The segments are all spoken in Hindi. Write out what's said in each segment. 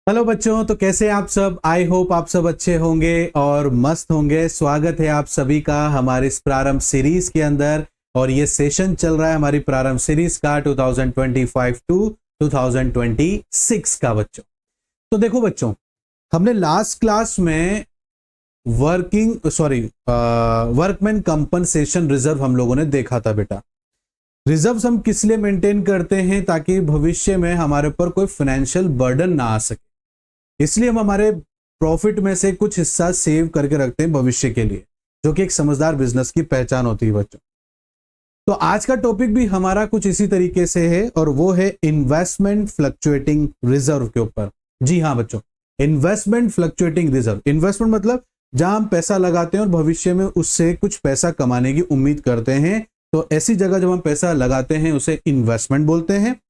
हेलो बच्चों, तो कैसे हैं आप सब। आई होप आप सब अच्छे होंगे और मस्त होंगे। स्वागत है आप सभी का हमारे इस प्रारंभ सीरीज के अंदर। और ये सेशन चल रहा है हमारी प्रारंभ सीरीज का 2025 टू 2026 का बच्चों। तो देखो बच्चों, हमने लास्ट क्लास में वर्कमैन कंपनसेशन रिजर्व हम लोगों ने देखा था बेटा। रिजर्व्स हम किस लिए मेंटेन करते हैं, ताकि भविष्य में हमारे ऊपर कोई फाइनेंशियल बर्डन ना आ सके। इसलिए हम हमारे प्रॉफिट में से कुछ हिस्सा सेव करके रखते हैं भविष्य के लिए, जो कि एक समझदार बिजनेस की पहचान होती है बच्चों। तो आज का टॉपिक भी हमारा कुछ इसी तरीके से है, और वो है इन्वेस्टमेंट फ्लक्चुएटिंग रिजर्व के ऊपर। जी हाँ बच्चों, इन्वेस्टमेंट फ्लक्चुएटिंग रिजर्व। इन्वेस्टमेंट मतलब जहां हम पैसा लगाते हैं और भविष्य में उससे कुछ पैसा कमाने की उम्मीद करते हैं। तो ऐसी जगह जब हम पैसा लगाते हैं उसे इन्वेस्टमेंट बोलते हैं।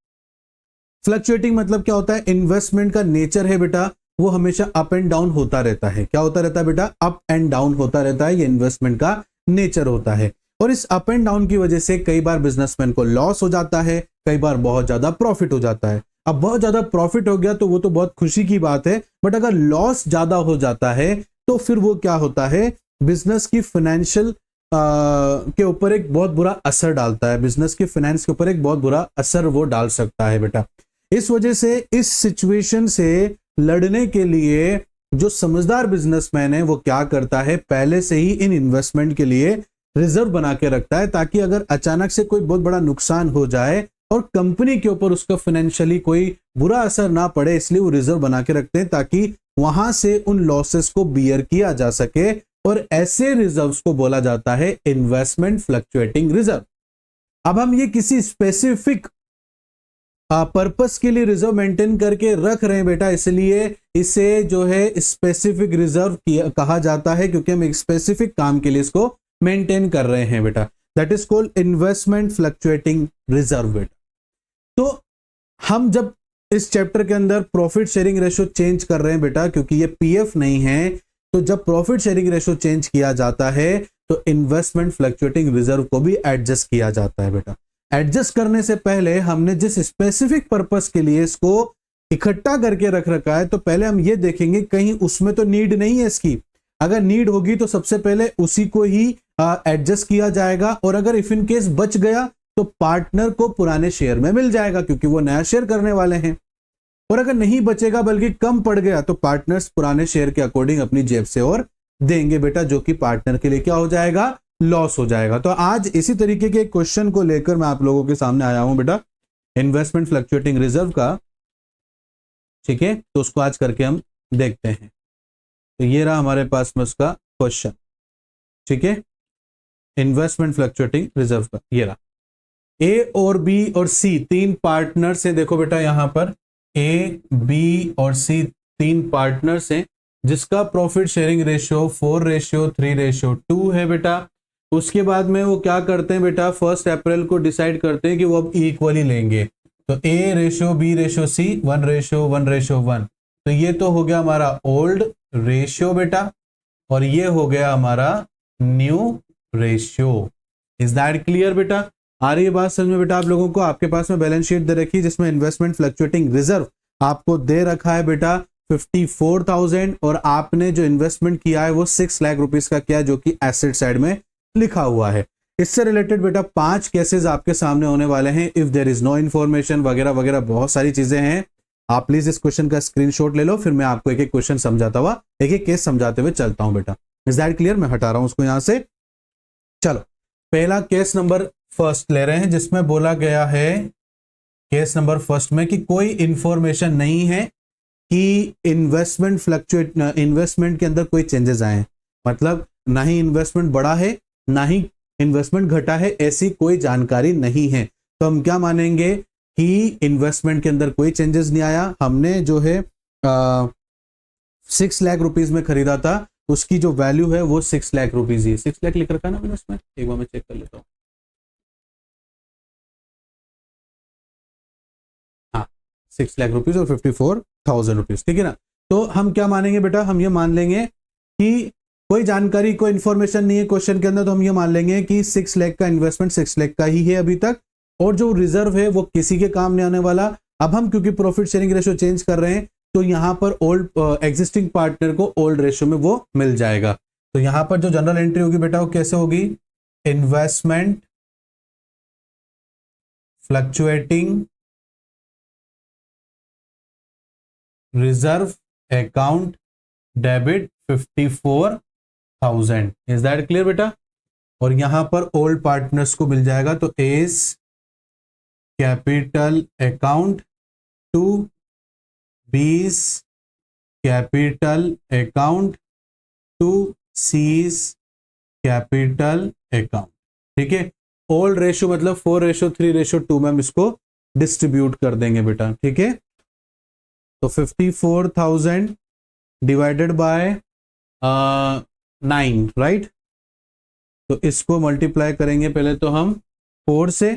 फ्लक्चुएटिंग मतलब क्या होता है, इन्वेस्टमेंट का नेचर है बेटा, वो हमेशा अप एंड डाउन होता रहता है। क्या होता रहता है बेटा, अप एंड डाउन होता रहता है। ये इन्वेस्टमेंट का नेचर होता है। और इस अप एंड डाउन की वजह से कई बार बिजनेसमैन को लॉस हो जाता है, कई बार बहुत ज्यादा प्रॉफिट हो जाता है। अब बहुत ज्यादा प्रॉफिट हो गया तो वो तो बहुत खुशी की बात है, बट अगर लॉस ज्यादा हो जाता है तो फिर वो क्या होता है, बिजनेस की फाइनेंशियल के ऊपर एक बहुत बुरा असर डालता है। बिजनेस के फाइनेंस के ऊपर एक बहुत बुरा असर वो डाल सकता है बेटा। इस वजह से इस सिचुएशन से लड़ने के लिए जो समझदार बिजनेसमैन है वो क्या करता है, पहले से ही इन इन्वेस्टमेंट के लिए रिजर्व बना के रखता है, ताकि अगर अचानक से कोई बहुत बड़ा नुकसान हो जाए और कंपनी के ऊपर उसका फाइनेंशियली कोई बुरा असर ना पड़े, इसलिए वो रिजर्व बना के रखते हैं ताकि वहां से उन लॉसेस को बियर किया जा सके। और ऐसे रिजर्व्स को बोला जाता है इन्वेस्टमेंट फ्लक्चुएटिंग रिजर्व। अब हम ये किसी स्पेसिफिक पर्पस के लिए रिजर्व मेंटेन करके रख रहे हैं बेटा, इसलिए इसे जो है स्पेसिफिक रिजर्व कहा जाता है, क्योंकि हम एक स्पेसिफिक काम के लिए इसको मेंटेन कर रहे हैं बेटा। That is called investment fluctuating reserve बेटा। तो हम जब इस चैप्टर के अंदर प्रॉफिट शेयरिंग रेशो चेंज कर रहे हैं बेटा, क्योंकि ये पीएफ नहीं है, तो जब प्रॉफिट शेयरिंग रेशो चेंज किया जाता है तो इन्वेस्टमेंट फ्लक्चुएटिंग रिजर्व को भी एडजस्ट किया जाता है बेटा। एडजस्ट करने से पहले हमने जिस स्पेसिफिक पर्पस के लिए इसको इकट्ठा करके रख रखा है, तो पहले हम ये देखेंगे कहीं उसमें तो नीड नहीं है इसकी। अगर नीड होगी तो सबसे पहले उसी को ही एडजस्ट किया जाएगा, और अगर इफ इन केस बच गया तो पार्टनर को पुराने शेयर में मिल जाएगा, क्योंकि वो नया शेयर करने वाले हैं। और अगर नहीं बचेगा बल्कि कम पड़ गया तो पार्टनर्स पुराने शेयर के अकॉर्डिंग अपनी जेब से और देंगे बेटा, जो कि पार्टनर के लिए क्या हो जाएगा, लॉस हो जाएगा। तो आज इसी तरीके के क्वेश्चन को लेकर मैं आप लोगों के सामने आया हूं बेटा, इन्वेस्टमेंट फ्लक्चुएटिंग रिजर्व का। ठीक है, तो उसको आज करके हम देखते हैं। तो ये रहा हमारे पास में उसका क्वेश्चन। ठीक है, इन्वेस्टमेंट फ्लक्चुएटिंग रिजर्व का ये रहा। ए और बी और सी तीन पार्टनर्स हैं। देखो बेटा यहां पर ए, बी और सी तीन पार्टनर्स हैं, जिसका प्रॉफिट शेयरिंग रेशियो 4:3:2 है बेटा। उसके बाद में वो क्या करते हैं बेटा, 1 अप्रैल को डिसाइड करते हैं कि वो अब इक्वली लेंगे। तो A ratio B ratio C 1:1:1। तो ये तो हो गया हमारा ओल्ड रेशियो बेटा, और ये हो गया हमारा new ratio. Is that clear बेटा? आ रही है बात समझ में बेटा आप लोगों को? आपके पास में बैलेंस शीट दे रखी है जिसमें इन्वेस्टमेंट फ्लक्चुएटिंग रिजर्व आपको दे रखा है बेटा 54,000, और आपने जो इन्वेस्टमेंट किया है वो 6 लाख रुपीस का किया है, जो कि एसेट साइड में लिखा हुआ है। इससे रिलेटेड बेटा 5 केसेस आपके सामने होने वाले हैं, if there is no information वगैरह वगैरह, बहुत सारी चीजें हैं। आप प्लीज इस क्वेश्चन का स्क्रीनशॉट ले लो, फिर मैं आपको एक एक क्वेश्चन समझाता हुआ, एक एक केस समझाते हुए चलता हूं बेटा। Is that clear? मैं हटा रहा हूं उसको यहां से। चलो, पहला केस नंबर फर्स्ट ले रहे हैं, जिसमें बोला गया है केस नंबर फर्स्ट में कि कोई इंफॉर्मेशन नहीं है कि इन्वेस्टमेंट के अंदर कोई चेंजेस आए हैं। मतलब ना ही इन्वेस्टमेंट बढ़ा है ना ही इन्वेस्टमेंट घटा है, ऐसी कोई जानकारी नहीं है। तो हम क्या मानेंगे कि इन्वेस्टमेंट के अंदर कोई चेंजेस नहीं आया। हमने जो है 6 लाख रुपीस में खरीदा था, उसकी जो वैल्यू है वो 6 लाख रुपीस ही। 6 लाख लिख रखा है ना मैंने उसमें, एक बार मैं चेक कर लेता हूँ। हाँ, 6 लाख रुपीस और 54,000 रुपीस, ठीक है ना। तो हम क्या मानेंगे बेटा, हम ये मान लेंगे कि कोई जानकारी कोई इंफॉर्मेशन नहीं है क्वेश्चन के अंदर, तो हम ये मान लेंगे कि 6 लाख का इन्वेस्टमेंट 6 लाख का ही है अभी तक, और जो रिजर्व है वो किसी के काम नहीं आने वाला। अब हम क्योंकि प्रॉफिट शेयरिंग रेशियो चेंज कर रहे हैं तो यहाँ पर ओल्ड एग्जिस्टिंग पार्टनर को ओल्ड रेशियो में वो मिल जाएगा। तो यहाँ पर जो जनरल एंट्री होगी बेटा वो कैसे होगी, investment fluctuating reserve account debit 54,000। Is that clear बेटा। और यहां पर ओल्ड पार्टनर्स को मिल जाएगा, तो A's capital account to B's capital account to C's capital account. ठीक है, ओल्ड रेशियो मतलब 4:3:2 में हम इसको डिस्ट्रीब्यूट कर देंगे बेटा। ठीक है, तो 54,000 डिवाइडेड बाय 9, राइट। तो इसको मल्टीप्लाई करेंगे पहले तो हम 4 से,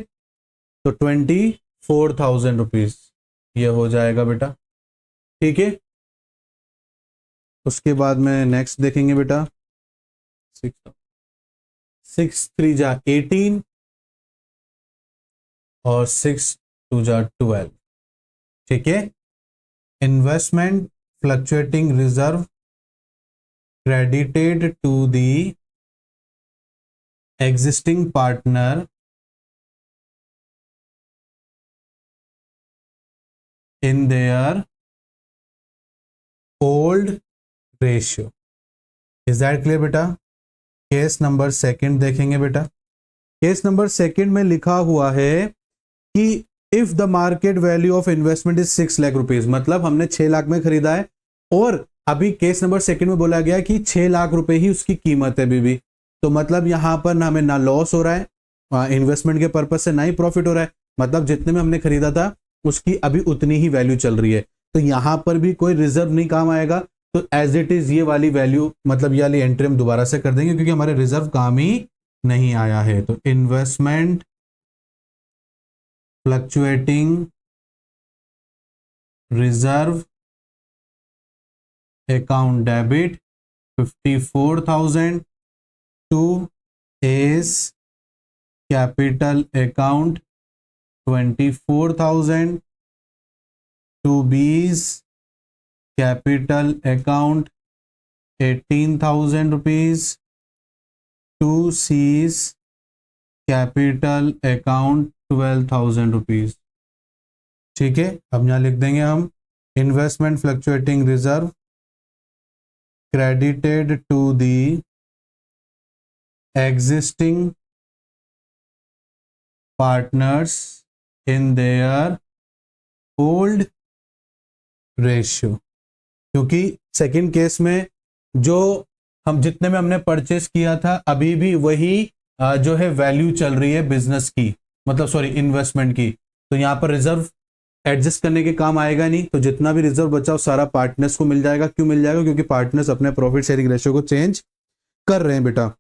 तो 24,000 रुपीज ये हो जाएगा बेटा। ठीक है, उसके बाद में नेक्स्ट देखेंगे बेटा, 6 3 जा 18 और 6 2 जा 12। ठीक है, investment fluctuating reserve credited to the existing partner in their old ratio। Is that clear बेटा। केस नंबर सेकंड देखेंगे बेटा। केस नंबर सेकंड में लिखा हुआ है कि if the market value of investment is 6 lakh rupees, मतलब हमने 6 लाख में खरीदा है और अभी केस नंबर सेकंड में बोला गया कि 6 लाख रुपए ही उसकी कीमत है अभी। तो मतलब यहां पर ना हमें ना लॉस हो रहा है इन्वेस्टमेंट के पर्पज से, ना ही प्रॉफिट हो रहा है, मतलब जितने में हमने खरीदा था उसकी अभी उतनी ही वैल्यू चल रही है। तो यहां पर भी कोई रिजर्व नहीं काम आएगा, तो एज इट इज ये वाली वैल्यू मतलब ये वाली एंट्री हम दोबारा से कर देंगे क्योंकि हमारे रिजर्व काम ही नहीं आया है। तो investment fluctuating reserve account debit 54,000 to A's capital account 24,000 to B's capital account 18,000 rupees to C's capital account 12,000 rupees. ठीक है, अब यहां लिख देंगे हम investment fluctuating reserve credited to the existing partners in their old ratio। क्योंकि सेकंड केस में जो हम जितने में हमने परचेस किया था अभी भी वही जो है वैल्यू चल रही है बिजनेस की, मतलब सॉरी इन्वेस्टमेंट की। तो यहाँ पर रिजर्व एडजस्ट करने के काम आएगा नहीं, तो जितना भी रिजर्व बचा वो सारा पार्टनर्स को मिल जाएगा। क्यों मिल जाएगा, क्योंकि पार्टनर्स अपने प्रॉफिट शेयरिंग रेशियो को चेंज कर रहे हैं बेटा।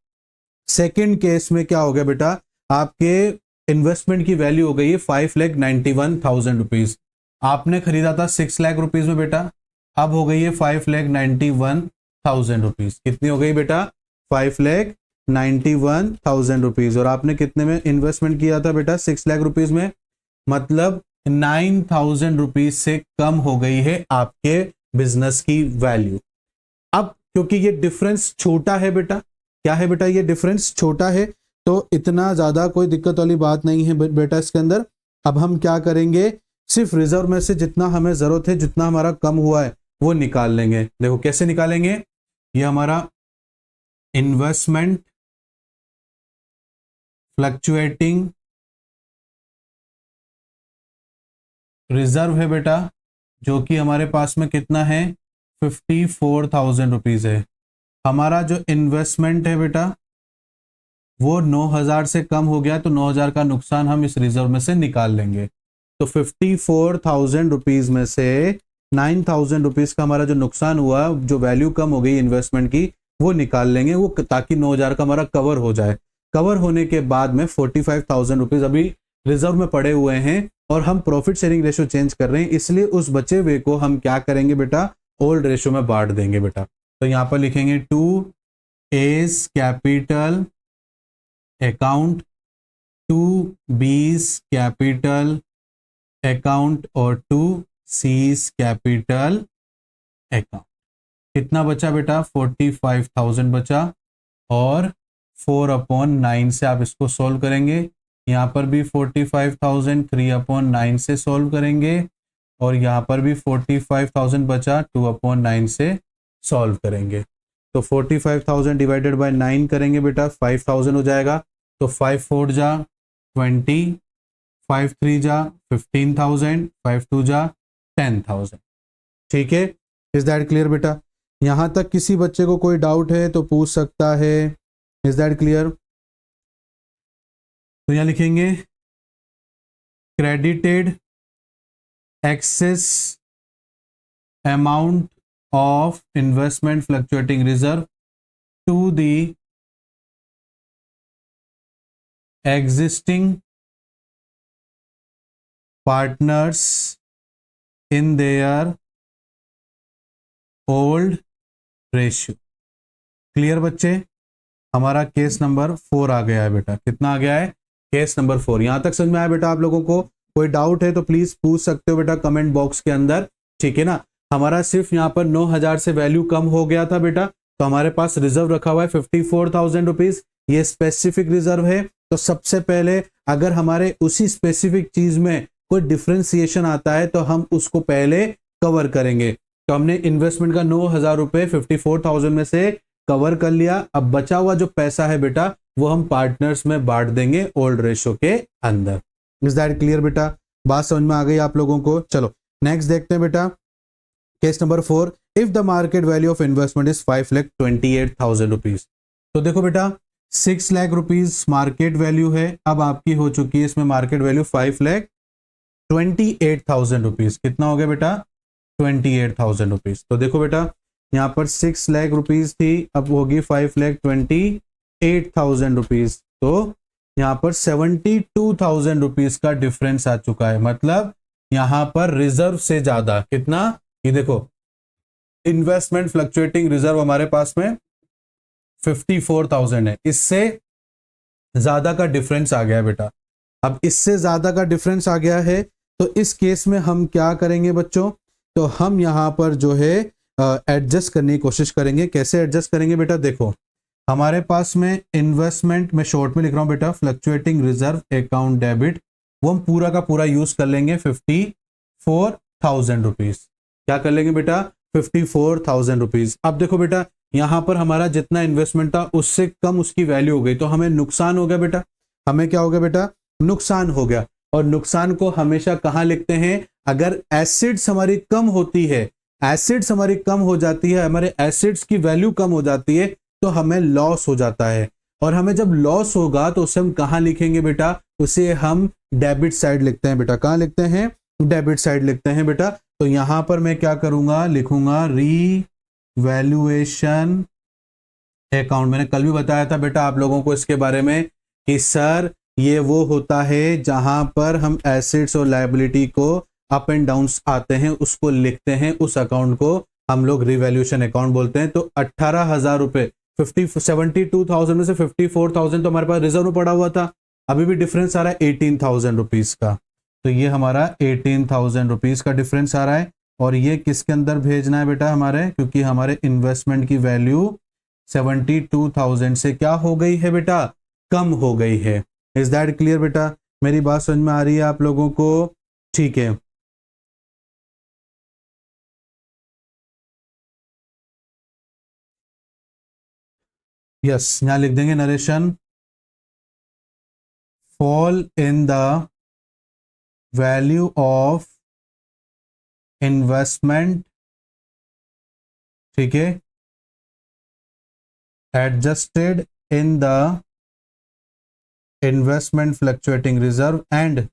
सेकंड केस में क्या हो गया बेटा, आपके इन्वेस्टमेंट की वैल्यू हो गई है 5,91,000 रुपीज। आपने खरीदा था 6 लाख रुपीज में बेटा, अब हो गई है 5,91,000 रुपीज। कितनी हो गई बेटा, 5,91,000 रुपीज। और आपने कितने में इन्वेस्टमेंट किया था बेटा, 6 लाख रुपीज में, मतलब 9,000 रुपीज से कम हो गई है आपके बिजनेस की वैल्यू। अब क्योंकि ये डिफरेंस छोटा है बेटा, क्या है बेटा, ये डिफरेंस छोटा है, तो इतना ज्यादा कोई दिक्कत वाली बात नहीं है बेटा इसके अंदर। अब हम क्या करेंगे, सिर्फ रिजर्व में से जितना हमें जरूरत है, जितना हमारा कम हुआ है वो निकाल लेंगे। देखो कैसे निकालेंगे, ये हमारा इन्वेस्टमेंट फ्लक्चुएटिंग रिजर्व है बेटा, जो कि हमारे पास में कितना है 54,000 रुपीज है। हमारा जो इन्वेस्टमेंट है बेटा वो 9,000 से कम हो गया, तो 9,000 का नुकसान हम इस रिजर्व में से निकाल लेंगे। तो 54,000 रुपीज में से 9,000 रुपीज का हमारा जो नुकसान हुआ, जो वैल्यू कम हो गई इन्वेस्टमेंट की, वो निकाल लेंगे वो, ताकि 9,000 का हमारा कवर हो जाए। कवर होने के बाद में 45,000 रुपीज अभी रिजर्व में पड़े हुए हैं और हम प्रॉफिट शेयरिंग रेशियो चेंज कर रहे हैं, इसलिए उस बचे हुए को हम क्या करेंगे बेटा, ओल्ड रेशियो में बांट देंगे बेटा। तो यहां पर लिखेंगे to A's capital account to B's capital account और टू सीज कैपिटल अकाउंट। कितना बचा बेटा? 45,000 बचा, और 4/9 से आप इसको सॉल्व करेंगे। यहाँ पर भी 45,000 3/9 से सॉल्व करेंगे, और यहाँ पर भी 45,000 बचा 2/9 से सॉल्व करेंगे। तो 45,000 डिवाइडेड बाय 9 करेंगे बेटा, 5,000 हो जाएगा। तो 5 4 जा 20, 5 3 जा 15,000, 5 2 जा 10,000। ठीक है, इज दैट क्लियर बेटा? यहां तक किसी बच्चे को कोई डाउट है तो पूछ सकता है। Is that clear? तो यहां लिखेंगे credited excess amount of investment fluctuating reserve to the existing partners in their old ratio। Clear बच्चे? हमारा केस नंबर 4 आ गया है बेटा। कितना आ गया है? Case number 4। यहां तक समझ में आया बेटा? आप लोगों को कोई डाउट है तो प्लीज पूछ सकते हो बेटा कमेंट बॉक्स के अंदर। ठीक है ना? हमारा सिर्फ यहाँ पर 9,000 से वैल्यू कम हो गया था बेटा, तो हमारे पास रिजर्व रखा हुआ है 54,000 रुपीज। ये स्पेसिफिक रिजर्व है। तो सबसे पहले अगर हमारे उसी स्पेसिफिक चीज में कोई डिफरेंशिएशन आता है तो हम उसको पहले कवर करेंगे। तो हमने इन्वेस्टमेंट का 9,000 रुपए 54,000 में से कवर कर लिया। अब बचा हुआ जो पैसा है बेटा वो हम पार्टनर्स में बांट देंगे ओल्ड रेशो के अंदर। इज दैट क्लियर बेटा? बात समझ में आ गई आप लोगों को? चलो नेक्स्ट देखते हैं बेटा, case number 4। If the market value of investment is 5,28,000 rupees. तो देखो बेटा 6 लाख रुपीज मार्केट वैल्यू है, अब आपकी हो चुकी है इसमें मार्केट वैल्यू 5,28,000 रुपीज। कितना हो गया बेटा? 28,000 रुपीज। तो देखो बेटा यहाँ पर 6 लाख रुपीज थी, अब होगी 5,28,000 रुपीज। तो यहाँ पर 72,000 रुपीज का डिफरेंस आ चुका है। मतलब यहाँ पर रिजर्व से ज्यादा कितना, ये देखो इन्वेस्टमेंट फ्लक्चुएटिंग रिजर्व हमारे पास में 54,000 है, इससे ज्यादा का डिफरेंस आ गया है बेटा। अब इससे ज्यादा का डिफरेंस आ गया है तो इस केस में हम क्या करेंगे बच्चों? तो हम यहां पर जो है एडजस्ट करने की कोशिश करेंगे। कैसे एडजस्ट करेंगे बेटा? देखो हमारे पास में इन्वेस्टमेंट में शॉर्ट में लिख रहा हूं बेटा फ्लक्चुएटिंग रिजर्व अकाउंट डेबिट, वो हम पूरा का पूरा यूज कर लेंगे 54,000 रुपीज। क्या कर लेंगे बेटा? 54,000 रुपीज। अब देखो बेटा यहां पर हमारा जितना इन्वेस्टमेंट था उससे कम उसकी वैल्यू हो गई, तो हमें नुकसान हो गया बेटा। हमें क्या हो गया बेटा? नुकसान हो गया। और नुकसान को हमेशा कहां लिखते हैं? अगर एसिड्स हमारी कम होती है, एसिड्स हमारी कम हो जाती है, हमारे एसिड्स की वैल्यू कम हो जाती है तो हमें लॉस हो जाता है। और हमें जब लॉस होगा तो उसे हम कहां लिखेंगे बेटा? उसे हम डेबिट साइड लिखते हैं बेटा। कहां लिखते हैं? डेबिट साइड लिखते हैं बेटा। तो यहां पर मैं क्या करूंगा? लिखूंगा रीवैल्यूएशन अकाउंट। मैंने कल भी बताया था बेटा आप लोगों को इसके बारे में कि सर ये वो होता है जहां पर हम एसेट्स और लायबिलिटी को अप एंड डाउन आते हैं उसको लिखते हैं, उस अकाउंट को हम लोग रिवैल्यूएशन अकाउंट बोलते हैं। तो 18,000 रुपए 72,000 में से 54,000 तो हमारे पास रिजर्व में पड़ा हुआ था, अभी भी डिफरेंस आ रहा है 18,000 रुपीज का। तो ये हमारा 18,000 रुपीज का डिफरेंस आ रहा है। और ये किसके अंदर भेजना है बेटा? हमारे, क्योंकि हमारे इन्वेस्टमेंट की वैल्यू 72,000 से क्या हो गई है बेटा? कम हो गई है। इज दैट क्लियर बेटा? मेरी बात समझ में आ रही है आप लोगों को? ठीक है। यस, यहां लिख देंगे narration fall in the value of investment, ठीक है, adjusted in the investment fluctuating reserve and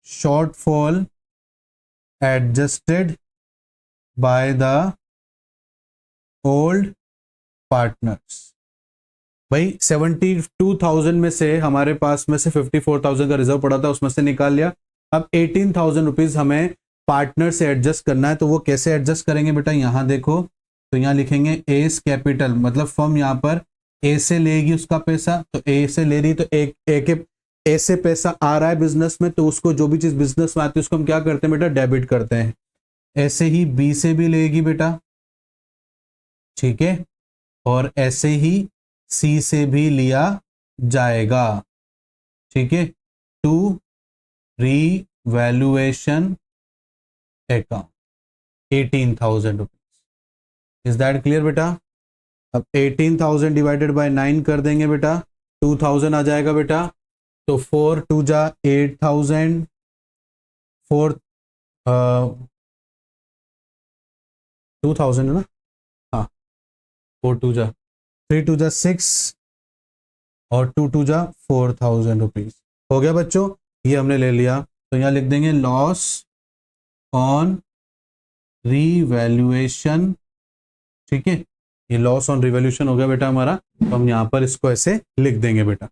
shortfall adjusted by the old partners. भाई 72,000 में से हमारे पास में से 54,000 का रिजर्व पड़ा था, उसमें से निकाल लिया। अब 18,000 रुपीज हमें पार्टनर से एडजस्ट करना है। तो वो कैसे एडजस्ट करेंगे बेटा? यहां देखो, तो यहां लिखेंगे एस कैपिटल, मतलब फर्म यहां पर ए से लेगी उसका पैसा, तो ए से ले रही तो ए से पैसा आ रहा है बिजनेस में, तो उसको जो भी चीज बिजनेस में आती है उसको हम क्या करते हैं बेटा? डेबिट करते हैं। ऐसे ही बी से भी लेगी बेटा, ठीक है, और ऐसे ही सी से भी लिया जाएगा, ठीक है, to revaluation account 18,000 rupees. Is that clear बेटा? अब 18,000 डिवाइडेड बाय 9 कर देंगे बेटा, 2,000 आ जाएगा बेटा, तो 4 2 जा 8,000, 4 2,000 है ना, हाँ, 4 2 जा 3 2 जा 6 और 2 2 जा 4,000 रुपीज। हो गया बच्चों, ये हमने ले लिया। तो यहाँ लिख देंगे लॉस ऑन रीवैल्यूएशन, ठीक है, ये लॉस ऑन रिवॉल्यूशन हो गया बेटा हमारा, तो हम यहाँ पर इसको ऐसे लिख देंगे बेटा।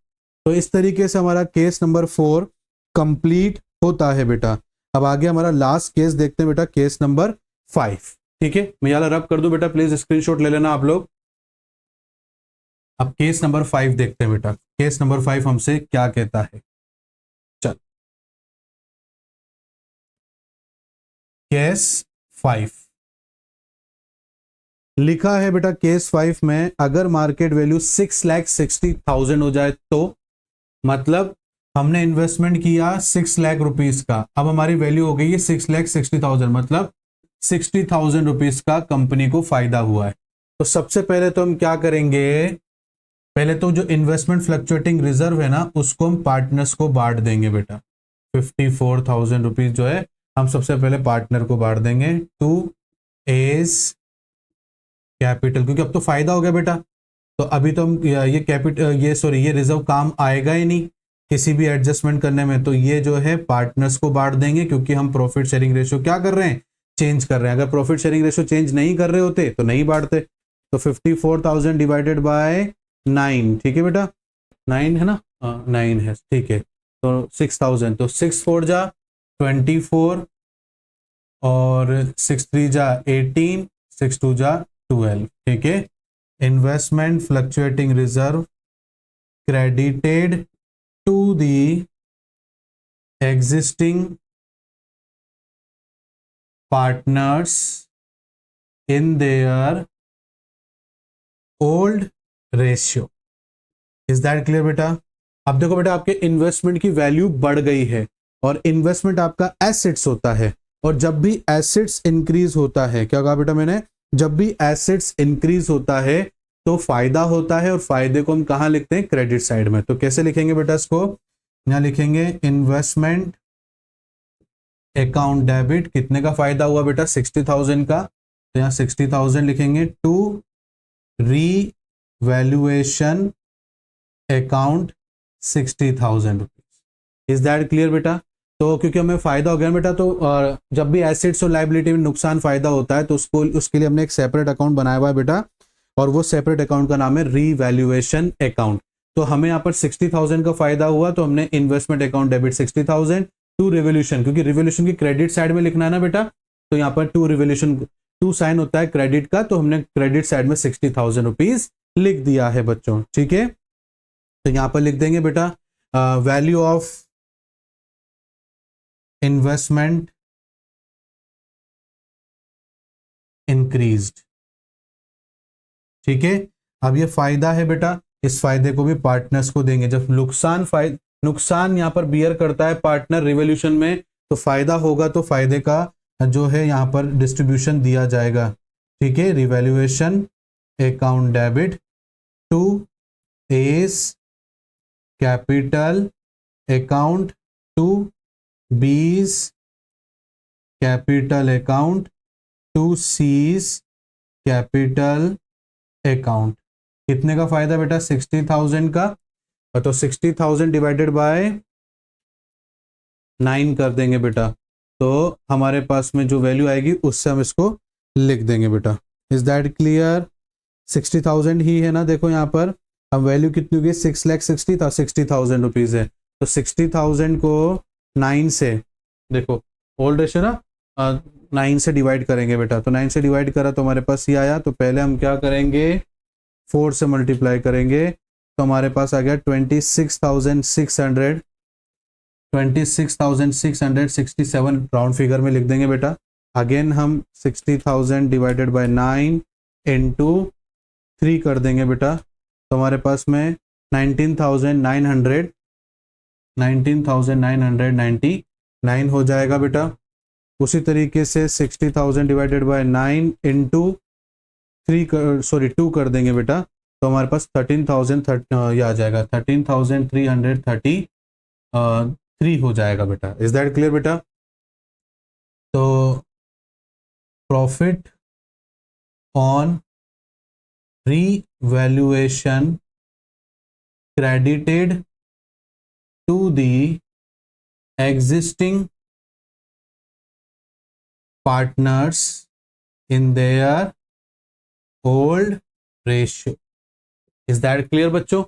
तो इस तरीके से हमारा केस नंबर 4 कंप्लीट होता है बेटा। अब आगे हमारा लास्ट केस देखते हैं बेटा, केस नंबर 5, ठीक है, मैं यहाँ रब कर दूं बेटा, प्लीज स्क्रीनशॉट ले लेना आप लोग। अब केस नंबर 5 देखते हैं बेटा, केस नंबर 5 हमसे क्या कहता है। चल, केस 5 लिखा है बेटा, केस 5 में अगर मार्केट वैल्यू 6,60,000 हो जाए तो, मतलब हमने इन्वेस्टमेंट किया 6 लाख रुपीस का, अब हमारी वैल्यू हो गई है 6,60,000, मतलब 60,000 रुपीस का कंपनी को फायदा हुआ है। तो सबसे पहले तो हम क्या करेंगे, पहले तो जो इन्वेस्टमेंट फ्लक्चुएटिंग रिजर्व है ना, उसको हम पार्टनर्स को बांट देंगे बेटा। 54,000 रुपीज जो है हम सबसे पहले पार्टनर को बांट देंगे टू एज कैपिटल, क्योंकि अब तो फायदा हो गया बेटा, तो अभी तो हम ये कैपिटल ये रिजर्व काम आएगा ही नहीं किसी भी एडजस्टमेंट करने में, तो ये जो है पार्टनर्स को बांट देंगे, क्योंकि हम प्रॉफिट शेयरिंग रेशियो क्या कर रहे हैं, चेंज कर रहे हैं। अगर प्रॉफिट शेयरिंग रेशियो चेंज नहीं कर रहे होते तो नहीं बांटते। तो 54,000 डिवाइडेड बाय 9, ठीक है बेटा, 9 है ना, 9 है, ठीक है, तो 6,000, तो 6 4 जा 24 और 6 3 जा 18, 6 2 जा 12, ठीक है। Investment fluctuating reserve credited to the existing partners in their old ratio. Is that clear बेटा? अब देखो बेटा, आपके इन्वेस्टमेंट की वैल्यू बढ़ गई है, और इन्वेस्टमेंट आपका एसेट्स होता है, और जब भी एसेट्स इंक्रीज होता है, क्या कहा बेटा मैंने, जब भी एसेट्स इंक्रीज होता है तो फायदा होता है, और फायदे को हम कहां लिखते हैं, क्रेडिट साइड में। तो कैसे लिखेंगे बेटा इसको, यहां लिखेंगे इन्वेस्टमेंट अकाउंट डेबिट, कितने का फायदा हुआ बेटा, 60,000 का, तो यहाँ 60,000 लिखेंगे to revaluation account 60,000 rupees. Is that clear बेटा? तो क्योंकि हमें फायदा हो गया बेटा, तो जब भी एसेट्स और लायबिलिटी में नुकसान फायदा होता है तो उसके लिए हमने एक सेपरेट अकाउंट बनाया हुआ है बेटा, और वो सेपरेट अकाउंट का नाम है रीवैल्यूएशन अकाउंट। तो हमें यहाँ पर 60,000 का फायदा हुआ, तो हमने investment account debit 60,000 to revolution, क्योंकि रिवोल्यूशन की क्रेडिट साइड में लिखना है ना बेटा, तो यहाँ पर टू रिवोल्यूशन, टू साइन होता है क्रेडिट का, तो हमने क्रेडिट साइड में 60,000 रुपीज लिख दिया है बच्चों, ठीक है। तो यहाँ पर लिख देंगे बेटा वैल्यू ऑफ इन्वेस्टमेंट इंक्रीज्ड, ठीक है। अब ये फायदा है बेटा, इस फायदे को भी पार्टनर्स को देंगे। जब नुकसान यहाँ पर बियर करता है पार्टनर रिवोल्यूशन में, तो फायदा होगा तो फायदे का जो है यहाँ पर डिस्ट्रीब्यूशन दिया जाएगा, ठीक है। Revaluation account debit to A's capital account to B's capital account to C's capital account. कितने का फायदा बेटा, 60,000 का, तो 60,000 डिवाइडेड बाय 9 कर देंगे बेटा, तो हमारे पास में जो वैल्यू आएगी उससे हम इसको लिख देंगे बेटा। Is that clear? 60,000 ही है ना, देखो यहाँ पर हम वैल्यू कितनी होगी, 6,60,000 रुपीज है, तो 60,000 को 9 से, देखो ओल्ड रेशियो ना, 9 से डिवाइड करेंगे बेटा, तो 9 से डिवाइड करा तो हमारे पास ये आया, तो पहले हम क्या करेंगे, 4 से मल्टीप्लाई करेंगे, तो हमारे पास आ गया 26,667 राउंड फिगर में लिख देंगे बेटा, अगेन हम 60,000 डिवाइडेड बाय 9 इंटू 3 कर देंगे बेटा, तो हमारे पास में 19,999 हो जाएगा बेटा। उसी तरीके से 60,000 डिवाइडेड बाय 9 इंटू 2 कर देंगे बेटा, तो हमारे पास 13,000 ये आ जाएगा 13,333 हो जाएगा बेटा। इज दैट क्लियर बेटा? तो profit on revaluation credited to the existing partners in their old ratio. Is that clear बच्चों?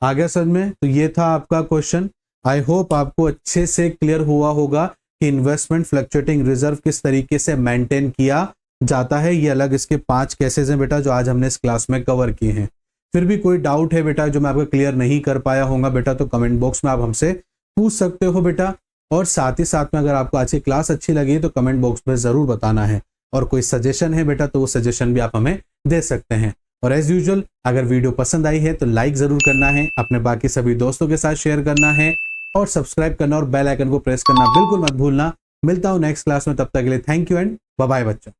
आ गया समझ में? तो ये था आपका क्वेश्चन। आई होप आपको अच्छे से क्लियर हुआ होगा कि इन्वेस्टमेंट फ्लक्चुएटिंग रिजर्व किस तरीके से मेंटेन किया जाता है। ये अलग इसके 5 केसेस हैं बेटा जो आज हमने इस क्लास में कवर किए हैं। फिर भी कोई डाउट है बेटा जो मैं आपको क्लियर नहीं कर पाया होगा बेटा, तो कमेंट बॉक्स में आप हमसे पूछ सकते हो बेटा। और साथ ही साथ में अगर आपको आज की क्लास अच्छी लगी तो कमेंट बॉक्स में जरूर बताना है, और कोई सजेशन है बेटा तो वो सजेशन भी आप हमें दे सकते हैं। और एज यूजुअल अगर वीडियो पसंद आई है तो लाइक जरूर करना है, अपने बाकी सभी दोस्तों के साथ शेयर करना है, और सब्सक्राइब करना और बेल आइकन को प्रेस करना बिल्कुल मत भूलना। मिलता हूं नेक्स्ट क्लास में, तब तक के लिए thank you and bye bye बच्चों।